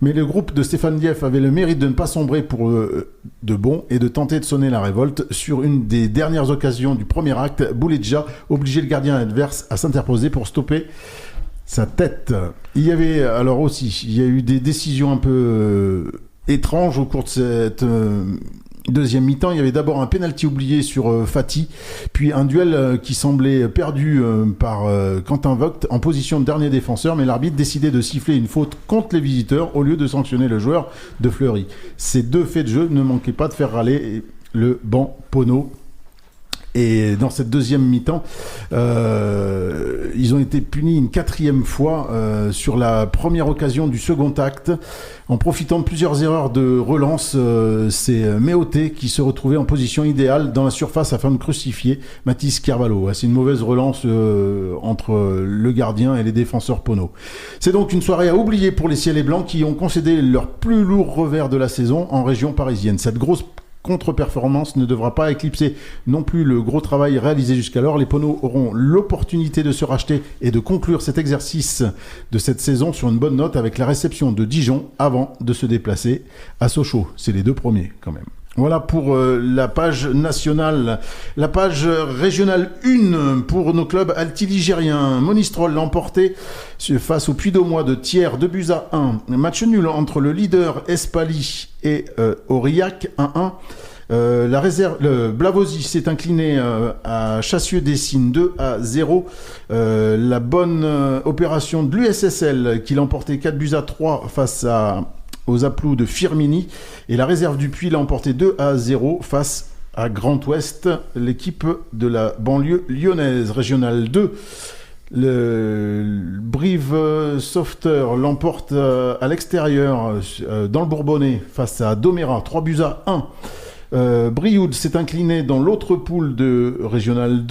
mais le groupe de Stéphane Dieff avait le mérite de ne pas sombrer pour de bon et de tenter de sonner la révolte. Sur une des dernières occasions du premier acte, Boulidja obligeait le gardien adverse à s'interposer pour stopper sa tête. Il y avait alors aussi, il y a eu des décisions un peu étranges au cours de cette deuxième mi-temps. Il y avait d'abord un pénalty oublié sur Fati, puis un duel qui semblait perdu par Quentin Vogt en position de dernier défenseur, mais l'arbitre décidait de siffler une faute contre les visiteurs au lieu de sanctionner le joueur de Fleury. Ces deux faits de jeu ne manquaient pas de faire râler le banc Pono. Et dans cette deuxième mi-temps, ils ont été punis une 4e fois sur la première occasion du second acte. En profitant de plusieurs erreurs de relance, c'est Méoté qui se retrouvait en position idéale dans la surface afin de crucifier Mathis Carvalho. C'est une mauvaise relance entre le gardien et les défenseurs Pono. C'est donc une soirée à oublier pour les Ciels et Blancs qui ont concédé leur plus lourd revers de la saison en région parisienne. Cette grosse contre-performance ne devra pas éclipser non plus le gros travail réalisé jusqu'alors. Les Poneaux auront l'opportunité de se racheter et de conclure cet exercice de cette saison sur une bonne note avec la réception de Dijon avant de se déplacer à Sochaux. C'est les 2 premiers quand même. Voilà pour la page nationale. La page régionale 1 pour nos clubs altiligériens. Monistrol l'a emporté face au Puy-d'Aumois de Thiers, 2-1. Match nul entre le leader Espali et Aurillac, 1-1. La réserve, le Blavozy s'est incliné à Chassieux-Dessines 2-0. La bonne opération de l'USSL qui l'a emporté 4-3 face aux Aplous de Firmini. Et la réserve du Puy l'a emporté 2-0 face à Grand Ouest, l'équipe de la banlieue lyonnaise, régionale 2. Le Brive Softer l'emporte à l'extérieur dans le Bourbonnais face à Domérat, 3-1. Brioude s'est incliné dans l'autre poule de Régional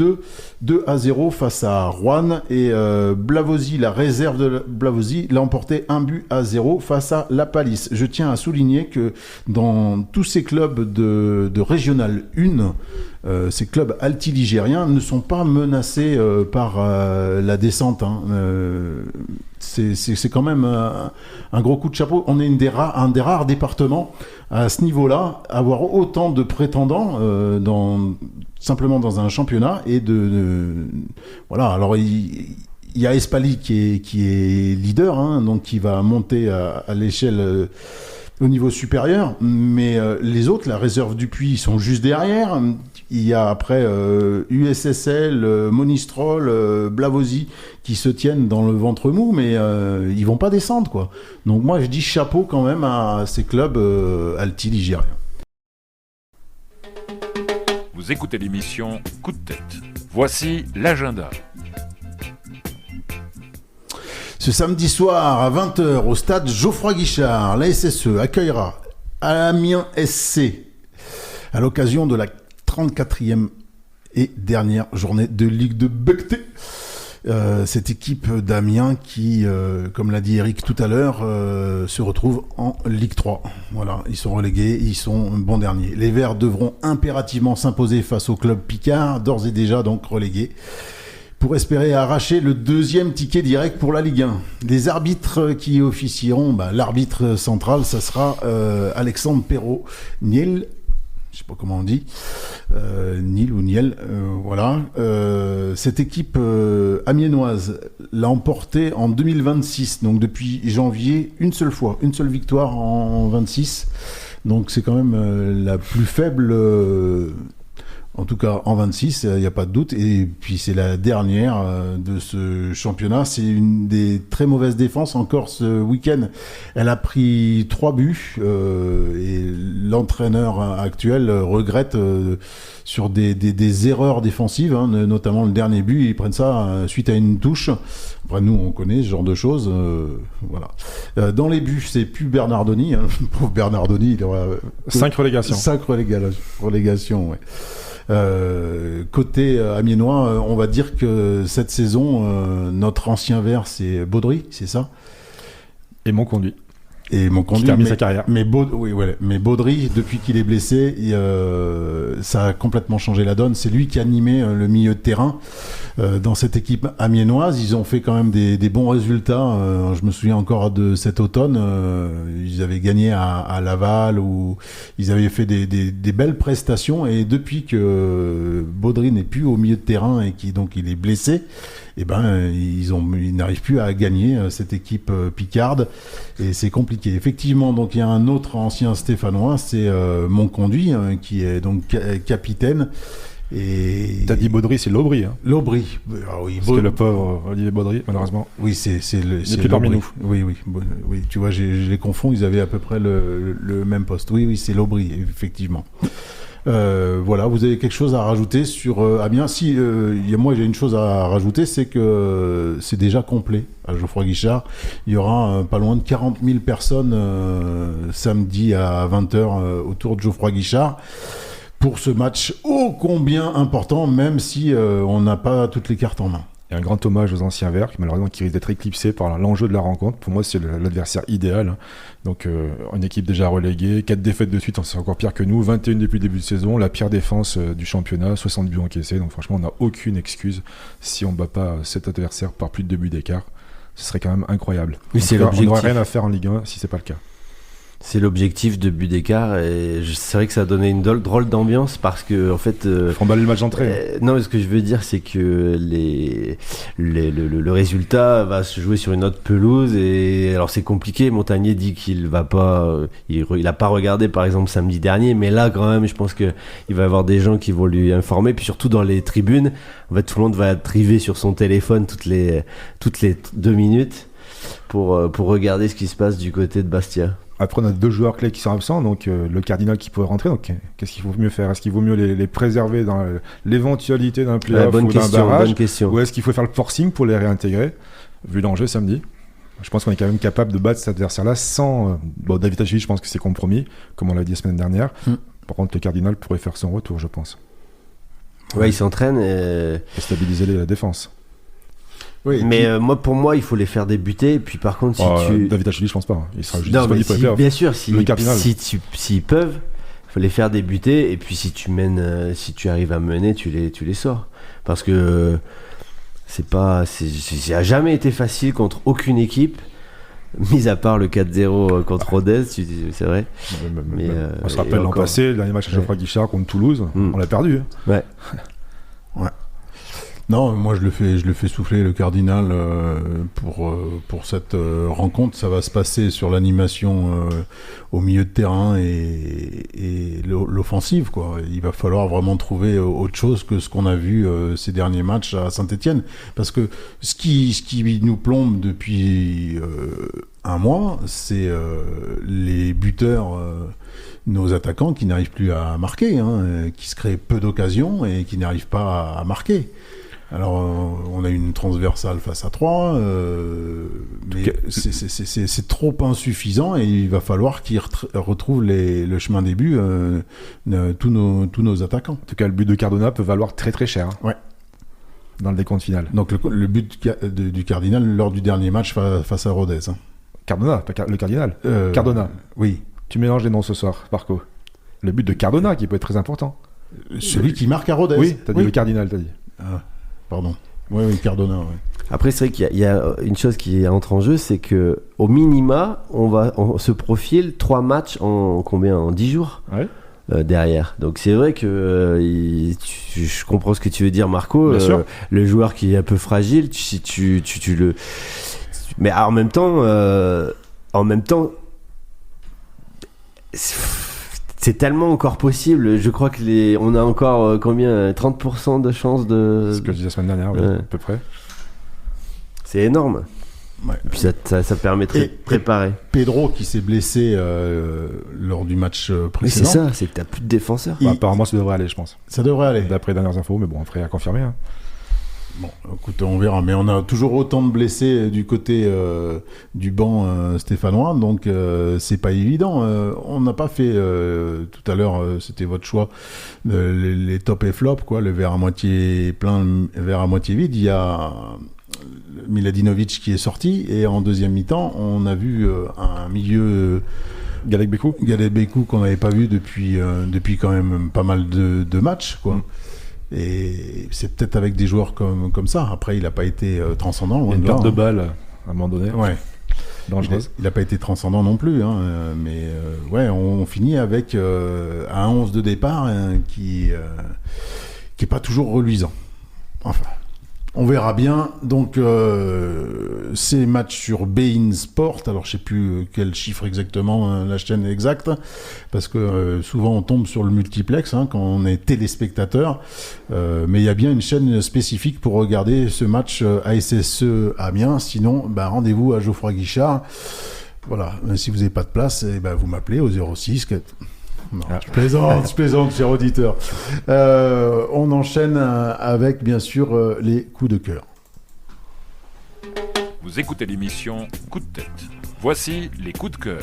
2-0 face à Roanne, et Blavozy, la réserve de Blavozy, l'a emporté 1-0 face à La Palisse. Je tiens à souligner que dans tous ces clubs de Régional 1, ces clubs altiligériens ne sont pas menacés par la descente. C'est quand même un gros coup de chapeau. On est un des rares départements à ce niveau-là, avoir autant de prétendants simplement dans un championnat, et voilà. Alors il y a Espali qui est leader, donc qui va monter à l'échelle au niveau supérieur, mais les autres, la réserve du Puy, ils sont juste derrière. Il y a après USSL, Monistrol, Blavozy qui se tiennent dans le ventre mou, mais ils vont pas descendre, quoi. Donc moi je dis chapeau quand même à ces clubs altiligériens. Vous écoutez l'émission Coup de tête. Voici l'agenda. Ce samedi soir à 20h au stade Geoffroy Guichard, la SSE accueillera Amiens SC à l'occasion de la 34e et dernière journée de Ligue de Becté. Cette équipe d'Amiens qui, comme l'a dit Eric tout à l'heure, se retrouve en Ligue 3. Voilà, ils sont relégués, ils sont bons derniers. Les Verts devront impérativement s'imposer face au club Picard, d'ores et déjà donc relégué, pour espérer arracher le deuxième ticket direct pour la Ligue 1. Les arbitres qui officieront, l'arbitre central, ça sera Alexandre Perrault, Niel, je sais pas comment on dit, Nil ou Niel, voilà. Cette équipe amiénoise l'a emporté en 2026, donc depuis janvier, une seule victoire en 26, donc c'est quand même la plus faible... En tout cas, en 26, il n'y a pas de doute. Et puis, c'est la dernière de ce championnat. C'est une des très mauvaises défenses. Encore ce week-end, elle a pris 3 buts. Et l'entraîneur actuel regrette sur des erreurs défensives, notamment le dernier but. Ils prennent ça suite à une touche. Après, nous, on connaît ce genre de choses. Voilà. Dans les buts, c'est plus Bernardoni. Pauvre Bernardoni, il aura... 5 relégations. 5 relégations, ouais. Côté amiénois, on va dire que cette saison, notre ancien vert, c'est Baudry, c'est ça ? Et Monconduit. Et Monconduit, qui termine sa carrière. Mais Baudry, depuis qu'il est blessé, ça a complètement changé la donne. C'est lui qui animait le milieu de terrain dans cette équipe amiénoise. Ils ont fait quand même des bons résultats. Je me souviens encore de cet automne. Ils avaient gagné à Laval, où ils avaient fait des belles prestations. Et depuis que Baudry n'est plus au milieu de terrain et donc il est blessé, ils n'arrivent plus à gagner cette équipe picarde, et c'est compliqué. Effectivement, donc il y a un autre ancien Stéphanois, c'est Monconduit, qui est donc capitaine. Et t'as dit Baudry, c'est l'Aubry. L'Aubry. Ah oui, parce que le pauvre Olivier Baudry, malheureusement. Oui, c'est plus parmi nous. Oui. Tu vois, je les confonds. Ils avaient à peu près le même poste. Oui, c'est l'Aubry, effectivement. Voilà, vous avez quelque chose à rajouter sur Amiens? Si, moi j'ai une chose à rajouter, c'est que c'est déjà complet à Geoffroy Guichard. Il y aura pas loin de 40 000 personnes samedi à 20h autour de Geoffroy Guichard pour ce match ô combien important, même si on n'a pas toutes les cartes en main. Et un grand hommage aux anciens Verts, malheureusement qui risquent d'être éclipsés par l'enjeu de la rencontre. Pour moi, c'est l'adversaire idéal. Donc, une équipe déjà reléguée, 4 défaites de suite, c'est encore pire que nous. 21 depuis le début de saison, la pire défense du championnat, 60 buts encaissés. Donc, franchement, on n'a aucune excuse si on ne bat pas cet adversaire par plus de 2 buts d'écart. Ce serait quand même incroyable. Oui, c'est l'objectif. On n'aurait rien à faire en Ligue 1 si c'est pas le cas. C'est l'objectif de but d'écart et c'est vrai que ça a donné une drôle d'ambiance parce que en fait Ils font baller le match d'entrée. non, mais ce que je veux dire c'est que le résultat va se jouer sur une autre pelouse et alors c'est compliqué. Montagnier dit qu'il va pas il a pas regardé par exemple samedi dernier, mais là quand même je pense que il va y avoir des gens qui vont lui informer, puis surtout dans les tribunes en fait tout le monde va être rivé sur son téléphone toutes les 2 minutes pour regarder ce qui se passe du côté de Bastia. Après, on a 2 joueurs clés qui sont absents, donc le Cardinal qui pourrait rentrer. Donc, qu'est-ce qu'il faut mieux faire? Est-ce qu'il vaut mieux les préserver dans l'éventualité d'un play-off ou d'un barrage? Ou est-ce qu'il faut faire le forcing pour les réintégrer, vu l'enjeu samedi? Je pense qu'on est quand même capable de battre cet adversaire-là sans... Bon, David Achille, je pense que c'est compromis, comme on l'a dit la semaine dernière. Par contre, le Cardinal pourrait faire son retour, je pense. Ouais, il s'entraîne et stabiliser la défense. Oui, mais pour moi, il faut les faire débuter. Et puis par contre, David Achille, je pense pas. Il sera juste disponible pour les playoffs. Bien sûr, s'ils peuvent, il faut les faire débuter. Et puis si tu arrives à mener, tu les sors. Parce que ça a jamais été facile contre aucune équipe, mis à part le 4-0 contre Rodez, c'est vrai. On se rappelle l'an passé, le dernier match à Geoffroy Guichard contre Toulouse, on l'a perdu. Ouais. Non, moi je le fais souffler le Cardinal pour cette rencontre. Ça va se passer sur l'animation au milieu de terrain et l'offensive, quoi. Il va falloir vraiment trouver autre chose que ce qu'on a vu ces derniers matchs à Saint-Étienne, parce que ce qui nous plombe depuis un mois, c'est les buteurs. Nos attaquants qui n'arrivent plus à marquer, qui se créent peu d'occasions et qui n'arrivent pas à marquer. Alors, on a une transversale face à 3, mais c'est trop insuffisant et il va falloir qu'ils retrouvent le chemin des buts, tous nos attaquants. En tout cas, le but de Cardona peut valoir très très cher. Ouais. Dans le décompte final. Donc, le but du Cardinal lors du dernier match face à Rodez. Cardona, pas le Cardinal. Cardona. Oui. Tu mélanges les noms ce soir, Marco. Le but de Cardona qui peut être très important. Celui qui marque à Rodez. Oui, t'as dit le Cardinal, t'as dit. Ah. Pardon. Oui, Cardona. Ouais. Après, c'est vrai qu'il y a une chose qui entre en jeu, c'est que au minima, on se profile 3 matchs en 10 jours derrière. Donc c'est vrai que je comprends ce que tu veux dire, Marco. Le joueur qui est un peu fragile, si tu le. Mais en même temps, c'est tellement encore possible. Je crois que on a encore 30% de chances de. C'est ce que je disais la semaine dernière, à peu près. C'est énorme. Ouais. Et puis ça permettrait de préparer. Pedro qui s'est blessé lors du match précédent. Mais c'est ça, c'est que t'as plus de défenseurs. Apparemment, ça devrait aller, je pense. Ça devrait aller. D'après les dernières infos, mais bon, après à confirmer. Bon, écoute, on verra. Mais on a toujours autant de blessés du côté du banc stéphanois, donc c'est pas évident. On n'a pas fait tout à l'heure, c'était votre choix, les top et flop, quoi, le verre à moitié plein, le verre à moitié vide. Il y a Miladinovic qui est sorti et en deuxième mi-temps, on a vu un milieu. Galek Bekou qu'on n'avait pas vu depuis quand même pas mal de matchs, quoi. Et c'est peut-être avec des joueurs comme ça. Après, il n'a pas été transcendant. Il y a une perte de balle à un moment donné. Ouais. Dangereuse. Il n'a pas été transcendant non plus. Mais on finit avec un 11 de départ qui n'est pas toujours reluisant. Enfin, on verra bien. Donc, ces matchs sur Bein Sport. Alors, je ne sais plus quel chiffre exactement, la chaîne exacte, parce que souvent on tombe sur le multiplex quand on est téléspectateur. Mais il y a bien une chaîne spécifique pour regarder ce match ASSE Amiens. Sinon, rendez-vous à Geoffroy Guichard. Voilà. Si vous n'avez pas de place, vous m'appelez au 06. Non, je plaisante, cher auditeur. On enchaîne avec, bien sûr, les coups de cœur. Vous écoutez l'émission Coup de tête. Voici les coups de cœur.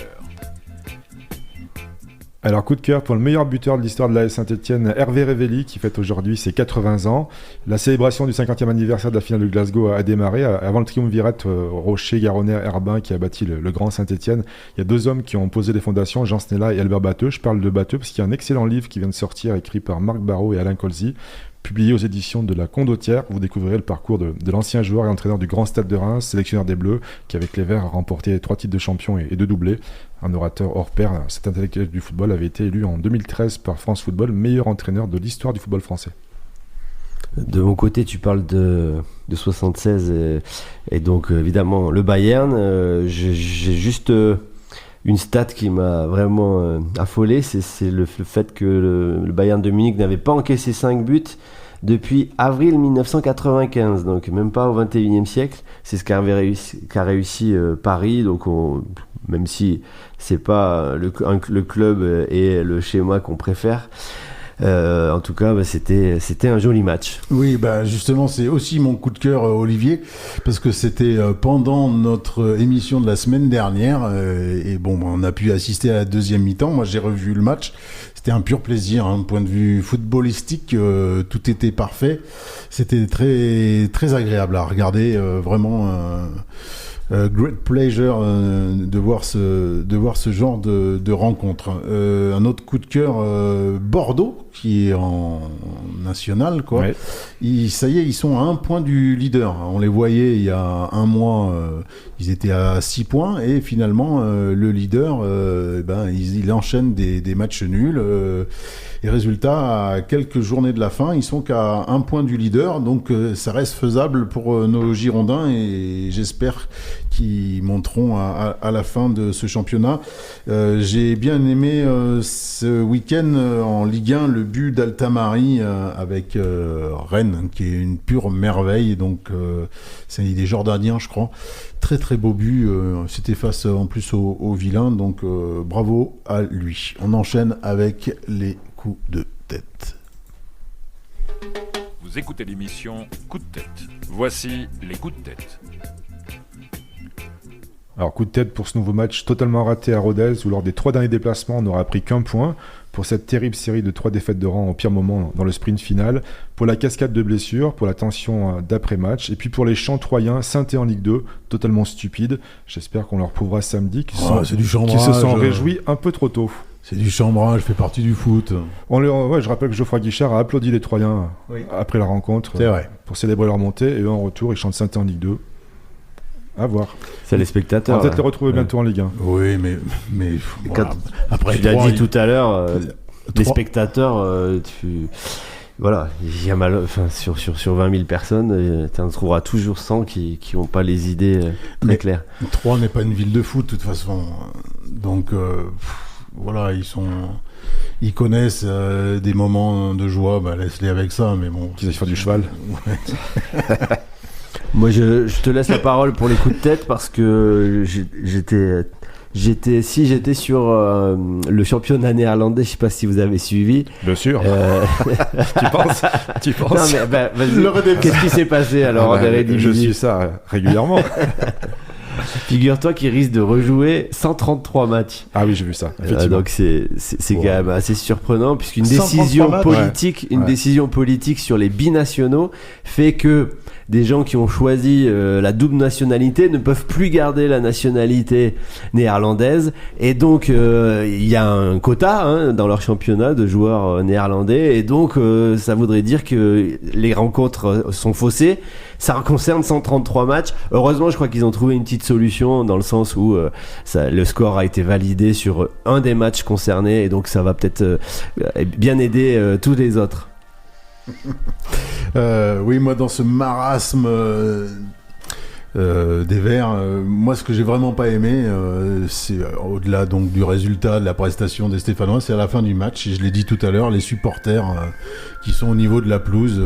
Alors, coup de cœur pour le meilleur buteur de l'histoire de l'AS Saint-Etienne, Hervé Révelli, qui fête aujourd'hui ses 80 ans. La célébration du 50e anniversaire de la finale de Glasgow a démarré. Avant le triumvirate Rocher, Garonnet, Herbin qui a bâti le grand Saint-Etienne, il y a 2 hommes qui ont posé les fondations, Jean Snella et Albert Batteux. Je parle de Batteux parce qu'il y a un excellent livre qui vient de sortir, écrit par Marc Barrault et Alain Colzi, publié aux éditions de la Condottière. Vous découvrirez le parcours de l'ancien joueur et entraîneur du Grand Stade de Reims, sélectionneur des Bleus, qui avec les Verts a remporté 3 titres de champion et 2 doublés. Un orateur hors pair, cet intellectuel du football avait été élu en 2013 par France Football meilleur entraîneur de l'histoire du football français. De mon côté, tu parles de 76 et donc évidemment le Bayern. J'ai juste une stat qui m'a vraiment affolé, c'est le fait que le Bayern de Munich n'avait pas encaissé 5 buts depuis avril 1995, donc même pas au 21e siècle. C'est ce qu'a réussi Paris, donc même si c'est pas le club et le schéma qu'on préfère. En tout cas, c'était un joli match. Oui, justement, c'est aussi mon coup de cœur, Olivier, parce que c'était pendant notre émission de la semaine dernière, et bon, on a pu assister à la deuxième mi-temps. Moi, j'ai revu le match. C'était un pur plaisir, hein, point de vue footballistique, tout était parfait. C'était très très agréable à regarder, vraiment. Great pleasure de voir ce genre de rencontre. Un autre coup de cœur, Bordeaux, qui est en national, quoi. Ouais. Ça y est, ils sont à 1 point du leader. On les voyait il y a un mois, ils étaient à 6 points et finalement le leader, il enchaîne des matchs nuls. Et résultat, à quelques journées de la fin, ils sont qu'à 1 point du leader, donc ça reste faisable pour nos Girondins et j'espère qu'ils monteront à la fin de ce championnat. J'ai bien aimé ce week-end en Ligue 1 le but d'Altamari avec Rennes, qui est une pure merveille. Donc il est jordanien, je crois. Très très beau but. C'était face en plus au vilain, donc bravo à lui. On enchaîne avec les coups de tête. Vous écoutez l'émission Coup de tête. Voici les coups de tête. Alors, coup de tête pour ce nouveau match totalement raté à Rodez, où lors des 3 derniers déplacements, on n'aura pris qu'1 point pour cette terrible série de 3 défaites de rang au pire moment dans le sprint final, pour la cascade de blessures, pour la tension d'après-match, et puis pour les champs troyens, Saint-Étienne en Ligue 2, totalement stupides. J'espère qu'on leur prouvera samedi qu'ils se sont réjouis un peu trop tôt. C'est du chambrage, fait partie du foot. Je rappelle que Geoffroy Guichard a applaudi les Troyens après la rencontre pour célébrer leur montée, et en retour, ils chantent Saint-Étienne en Ligue 2. À voir. C'est les spectateurs. On va peut-être les retrouver bientôt en Ligue 1. Oui, mais voilà. Après, tu l'as dit tout à l'heure, les spectateurs, voilà, il y a sur 20 000 personnes, tu en trouveras toujours 100 qui n'ont pas les idées très claires. Troyes n'est pas une ville de foot, de toute façon. Donc, voilà, ils connaissent des moments de joie, laisse-les avec ça, mais bon. Qu'ils aillent faire du cheval. Ouais. Moi, je te laisse la parole pour les coups de tête parce que j'étais sur le championnat néerlandais. Je sais pas si vous avez suivi. Bien sûr. Tu penses Non mais vas-y. Qu'est-ce qui s'est passé alors Je suis ça régulièrement. Figure-toi qu'il risque de rejouer 133 matchs. Ah oui, j'ai vu ça. Donc c'est quand même assez surprenant puisqu'une décision politique sur les binationaux fait que des gens qui ont choisi la double nationalité ne peuvent plus garder la nationalité néerlandaise et donc il y a un quota dans leur championnat de joueurs néerlandais et donc ça voudrait dire que les rencontres sont faussées. Ça concerne 133 matchs. Heureusement, je crois qu'ils ont trouvé une petite solution dans le sens où le score a été validé sur un des matchs concernés et donc ça va peut-être bien aider tous les autres. Oui, moi dans ce marasme des Verts, moi ce que j'ai vraiment pas aimé, c'est au-delà donc du résultat de la prestation des Stéphanois, c'est à la fin du match, et je l'ai dit tout à l'heure, les supporters qui sont au niveau de la pelouse,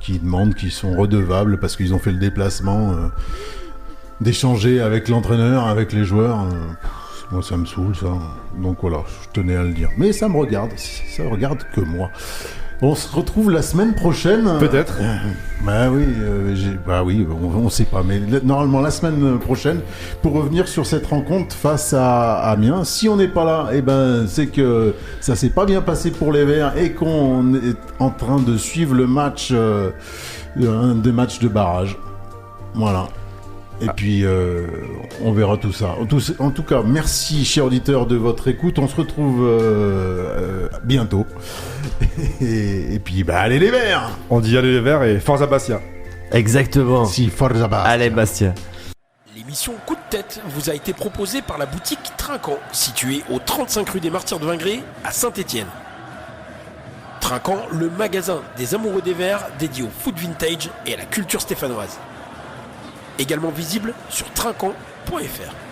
qui demandent, qui sont redevables parce qu'ils ont fait le déplacement, d'échanger avec l'entraîneur, avec les joueurs. Moi ça me saoule ça, donc voilà, je tenais à le dire. Mais ça me regarde, ça regarde que moi. On se retrouve la semaine prochaine. Peut-être. On sait pas. Mais normalement la semaine prochaine pour revenir sur cette rencontre face à Amiens. Si on n'est pas là, c'est que ça s'est pas bien passé pour les Verts et qu'on est en train de suivre le match, un des matchs de barrage. Voilà. Et puis on verra tout ça. En tout cas, merci chers auditeurs de votre écoute. On se retrouve bientôt. Et puis, allez les Verts. On dit allez les Verts et Forza Bastia. Exactement. Si, Forza Bastia. Allez, Bastia. L'émission Coup de tête vous a été proposée par la boutique Trinquant, située au 35 rue des Martyrs de Vingré à Saint-Étienne. Trinquant, le magasin des amoureux des verres dédié au food vintage et à la culture stéphanoise. Également visible sur trinquant.fr.